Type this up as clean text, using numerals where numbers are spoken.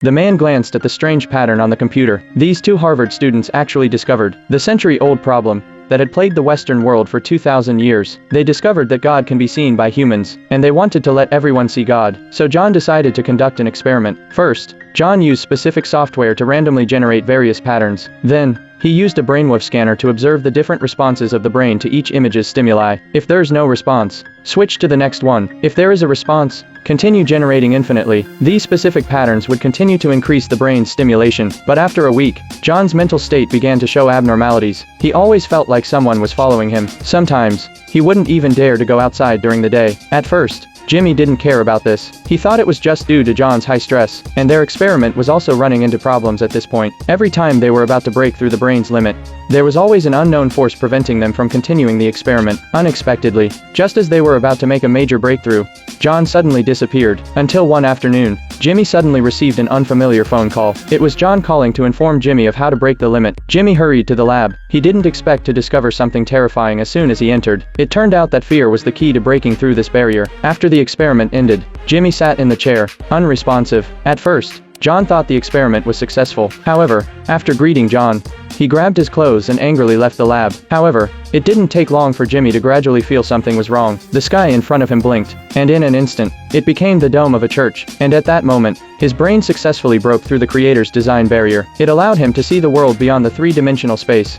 The man glanced at the strange pattern on the computer. These two Harvard students actually discovered the century-old problem that had plagued the Western world for 2,000 years. They discovered that God can be seen by humans, and they wanted to let everyone see God. So John decided to conduct an experiment. First, John used specific software to randomly generate various patterns. Then, he used a brainwave scanner to observe the different responses of the brain to each image's stimuli. If there's no response, switch to the next one. If there is a response, continue generating infinitely. These specific patterns would continue to increase the brain's stimulation. But after a week, John's mental state began to show abnormalities. He always felt like someone was following him. Sometimes, he wouldn't even dare to go outside during the day. At first, Jimmy didn't care about this. He thought it was just due to John's high stress, and their experiment was also running into problems at this point. Every time they were about to break through the brain's limit, there was always an unknown force preventing them from continuing the experiment. Unexpectedly, just as they were about to make a major breakthrough, John suddenly disappeared. Until one afternoon, Jimmy suddenly received an unfamiliar phone call. It was John calling to inform Jimmy of how to break the limit. Jimmy hurried to the lab. He didn't expect to discover something terrifying as soon as he entered. It turned out that fear was the key to breaking through this barrier. After the experiment ended, Jimmy sat in the chair, unresponsive. At first, John thought the experiment was successful. However, after greeting John, he grabbed his clothes and angrily left the lab. However, it didn't take long for Jimmy to gradually feel something was wrong. The sky in front of him blinked, and in an instant, it became the dome of a church. And at that moment, his brain successfully broke through the creator's design barrier. It allowed him to see the world beyond the three-dimensional space.